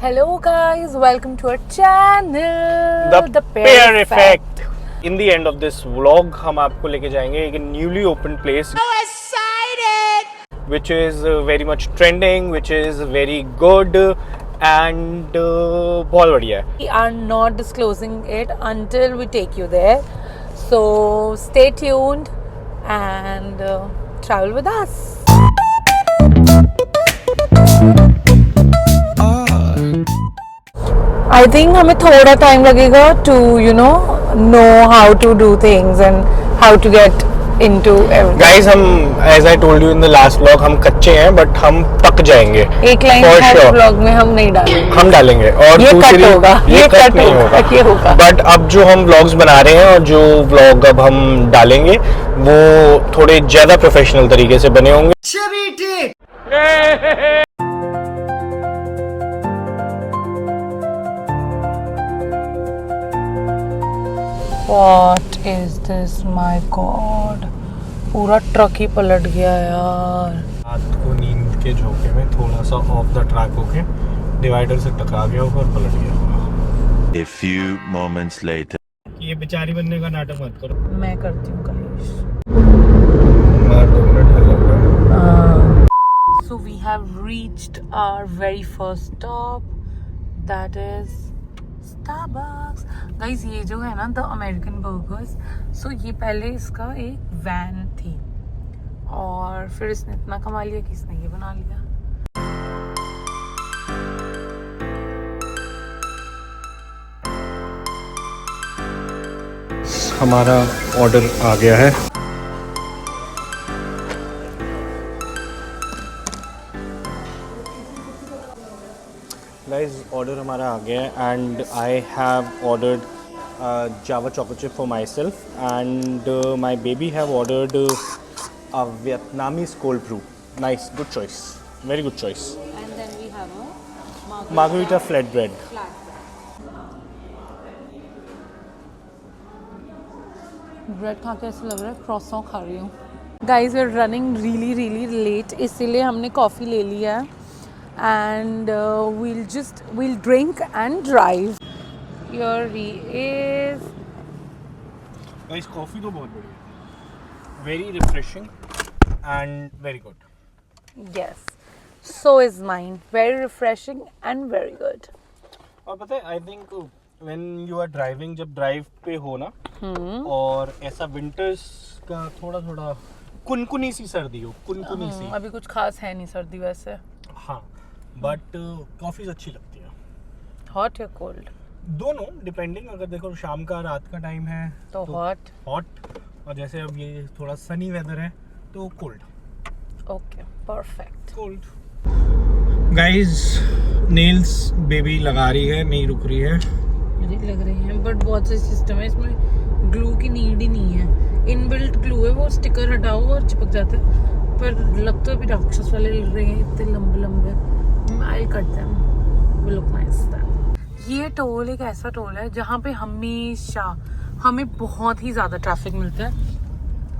Hello guys, welcome to our channel The Pear Effect. In the end of this vlog हम आपको लेके जाएंगे एक newly opened place. So excited! Which is very much trending, which is very good and बहुत बढ़िया है. We are not disclosing it until we take you there. So stay tuned and travel with us. I think हमें थोड़ा time लगेगा to know how to do things and how to get into everything. Guys, हम as I told you in the last vlog हम कच्चे हैं but हम पक जाएंगे. एक लाइन हर vlog में हम नहीं डालेंगे. हम डालेंगे और ये दूसरी कट होगा. ये कट नहीं होगा. ये होगा. बट अब जो हम व्लॉग्स बना रहे हैं और जो व्लॉग अब हम डालेंगे वो थोड़े ज्यादा प्रोफेशनल तरीके से बने होंगे. What is this? My God, पूरा ट्रक ही पलट गया यार. रात को नींद के झोंके में थोड़ा सा ऑफ द ट्रैक होके डिवाइडर से टकरा गया होगा और पलट गया होगा. A few moments later. ये बेचारी बनने का नाटक मत करो. मैं करती हूँ कलेश. मार 2 मिनट हल लगा. So we have reached our very first stop. That is Starbucks. Guys, ये जो है ना द अमेरिकन बर्गर्स. सो ये पहले इसका एक वैन थी और फिर इसने इतना कमा लिया कि इसने ये बना लिया. हमारा ऑर्डर आ गया है. गाइस, ऑर्डर हमारा आ गया है and I have ordered Java chocolate chip for myself and my baby have ordered a Vietnamese cold brew. Nice, good choice, very good choice. And then we have a Margarita flatbread. Bread खा के ऐसा लग रहा है क्रॉसों खा रही हूँ. Guys we are running really late, इसीलिए हमने कॉफ़ी ले लिया है and we'll drink and drive. Here he is. Guys, coffee तो बहुत बढ़िया है, very refreshing and very good. Yes, so is mine. Very refreshing and very good. और पता है, I think when you are driving, जब ड्राइव पे हो ना और ऐसा विंटर्स का थोड़ा कुनकुनी सी सर्दी हो, कुनकुनी सी. अभी कुछ खास है नहीं सर्दी वैसे. हाँ, बट कॉफ़ीज अच्छी लगती है. हॉट या कोल्ड? दोनों डिपेंडिंग. अगर देखो शाम का रात का टाइम है तो हॉट, और जैसे अब ये थोड़ा सनी वेदर है तो cold. Okay, perfect. Cold. Guys, nails baby लगा रही है, नहीं रुक रही है. मुझे लग रही है बट बहुत से सिस्टम है इसमें, ग्लू की नीड ही नहीं है. इनबिल्ट ग्लू है, वो स्टिकर हटाओ और चिपक जाता है. पर लग तो भी राक्षस वाले लग रहे हैं, इतने लंबे. I cut them, will look nice. ये टोल एक ऐसा टोल है जहाँ पे हमेशा हमें बहुत ही ज़्यादा ट्रैफिक मिलता है.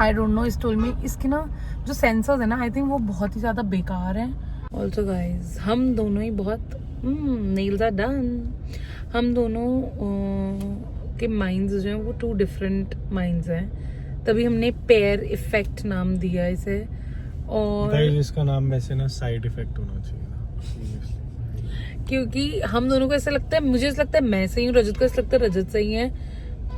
आई डोंट नो, इस टोल में इसके ना जो सेंसर्स है ना, आई थिंक वो बहुत ही ज़्यादा बेकार हैं. ऑल्सो गाइज, हम दोनों ही बहुत नेल्स आर डन. हम दोनों के माइंड्स जो हैं वो 2 डिफरेंट माइंड्स हैं, तभी हमने पेयर इफेक्ट नाम दिया इसे. और इसका नाम वैसे ना साइड इफेक्ट होना चाहिए, क्योंकि हम दोनों को ऐसा लगता है, मुझे ऐसा लगता है मैं सही हूँ, रजत को ऐसा लगता है रजत सही है,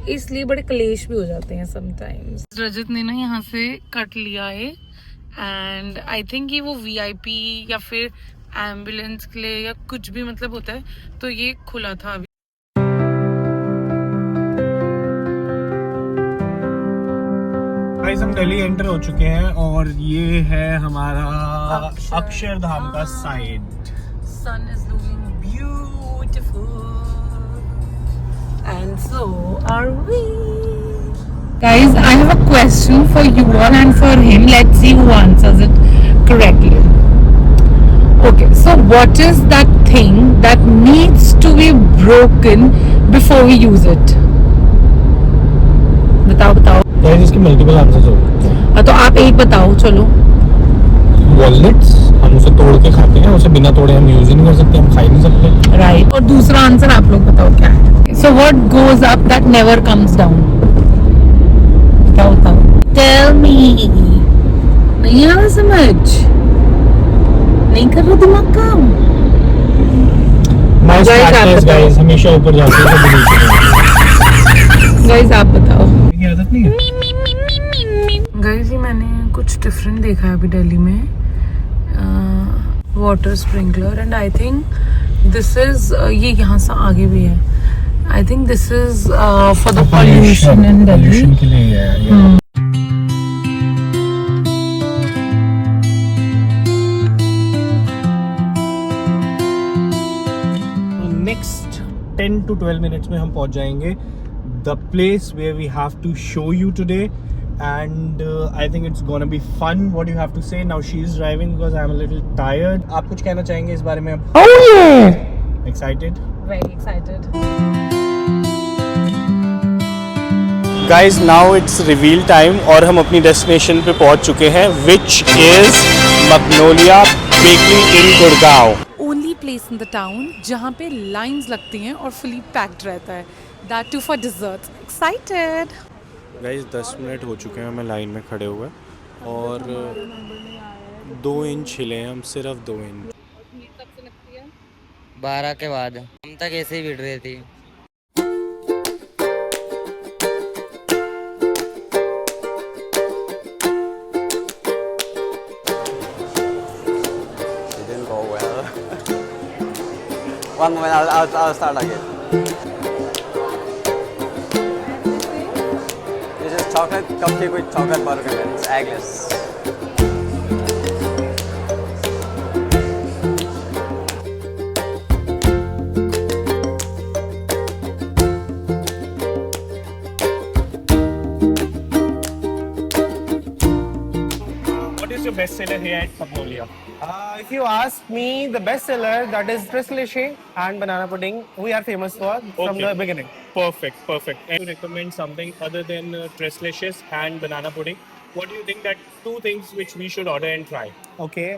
इसलिए बड़े क्लेश भी हो जाते हैं समटाइम्स. रजत ने ना यहाँ से कट लिया है एंड आई थिंक ये वो VIP या फिर एम्बुलेंस के लिए या कुछ भी मतलब होता है, तो ये खुला था अभी. गाइस, हम दिल्ली एंटर हो चुके हैं और ये है हमारा अक्षरधाम का side. Sun is looking beautiful and so are we. Guys, I have a question for you all and for him. Let's see who answers it correctly. Okay, so what is that thing that needs to be broken before we use it? बताओ. Guys, इसके multiple answers हो सकते हैं. तो आप एक बताओ. चलो. वॉलनट्स, हम उसे तोड़ के खाते हैं, उसे बिना तोड़े हम यूज ही नहीं कर सकते, हम खा ही नहीं सकते. राइट और दूसरा आंसर आप लोग बताओ क्या है. So what goes up that never comes down. क्या होता है? Tell me. नहीं आ रहा समझ? नहीं कर रहा दिमाग काम? My Guys, आप smartness, बताओ. guys, हमेशा ऊपर जाती है कभी नीचे. गाइस आप बताओ. ये आदत नहीं है. गाइस ये मैंने कुछ डिफरेंट देखा है अभी दिल्ली में. Water sprinkler and I think this is ये यहाँ से आगे भी है. I think this is for the pollution in Delhi. Pollution के लिए है. नेक्स्ट 10 to 12 minutes में हम पहुंच जाएंगे the place where we have to show you today, and I think it's gonna be fun. What do you have to say? Now she's driving because I'm a little tired. आप कुछ कहना चाहेंगे इस बारे में? Oh yeah! Excited? Very excited. Guys, now it's reveal time और हम अपनी destination पे पहुंच चुके हैं, which is Magnolia Bakery in Gurgaon. Only place in the town जहाँ पे लाइंस लगती हैं और फुली पैक्ड रहता है. That too for dessert. Excited. Guys 10 minute हो चुके हैं हमें लाइन में खड़े हुए और 2 इंच हिले हैं हम, सिर्फ 2 इंच. 12 के बाद हम तक ऐसे ही भिड़ रही थी. It didn't go well. One moment, I'll start again. This is chocolate cupcake with chocolate buttercream. It's eggless. What is your best seller here at Magnolia? If you ask me, the best seller, that is tres leche and banana pudding. We are famous for from Okay. the beginning. Perfect, perfect. And you recommend something other than tres leches and banana pudding? What do you think that 2 things which we should order and try? Okay.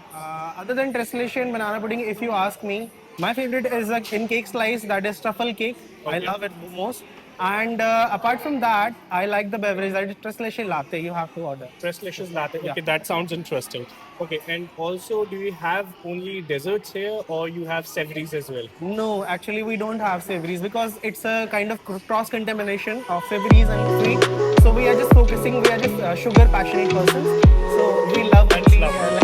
Other than tres leche and banana pudding, if you ask me, my favorite is a in cake slice, that is truffle cake. I Okay. love it most. And apart from that, I like the beverage, that is tres leche latte. You have to order. Tres leches latte. Yeah. Okay, that sounds interesting. Okay, and also do you have only desserts here or you have savories as well? No, actually we don't have savories because it's a kind of cross contamination of savories and sweet. So we are just focusing. We are just sugar passionate persons. So we love That's only, lovely.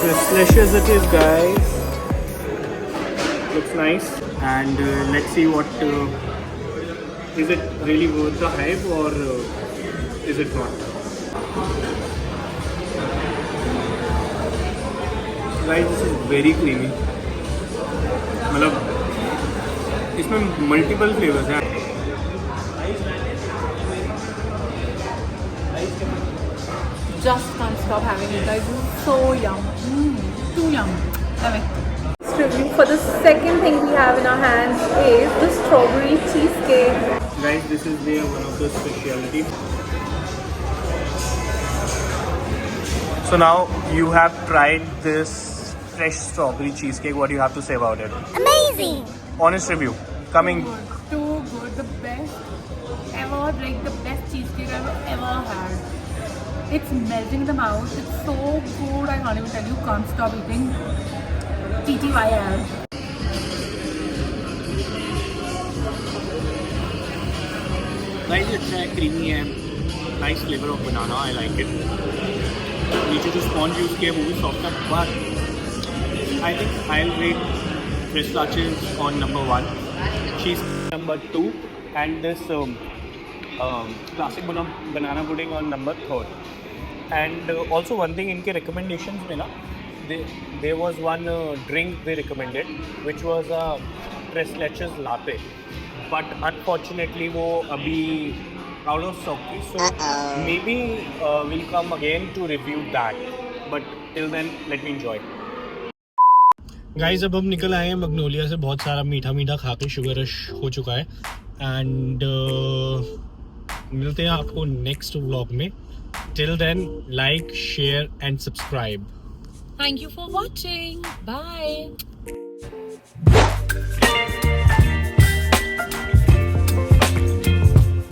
Tres leches it is, guys. Looks nice. And let's see what is it really worth the hype or is it not? Guys, this is very creamy. मतलब इसमें multiple flavors हैं. Just can't stop having it, guys. This is so yum. Too yum. Love it. Review for the second thing we have in our hands is the strawberry cheesecake. Guys, this is their one of the specialty. So now you have tried this fresh strawberry cheesecake. What do you have to say about it? Amazing! Honest review. Coming. Too good. The best ever, like the best cheesecake I've ever had. It's melting in the mouth. It's so good. I can't even tell you. Can't stop eating. TTYL. Guys, it's creamy and nice flavor of banana. I like it. नीचे जो sponge use किया है वो भी soft है, but I think I'll rate tres leches on number 1, cheese number 2, and this classic banana pudding on number 3. And also one thing इनके recommendations में ना, there was one drink they recommended, which was a tres leches latte, but unfortunately वो अभी out of stock थी, so maybe we'll come again to review that, but till then let me enjoy. Guys अब हम निकल आए हैं Magnolia से, बहुत सारा मीठा मीठा खा के शुगर रश हो चुका है, एंड मिलते हैं आपको नेक्स्ट व्लॉग में. Till then like share and subscribe. Thank you for watching. Bye.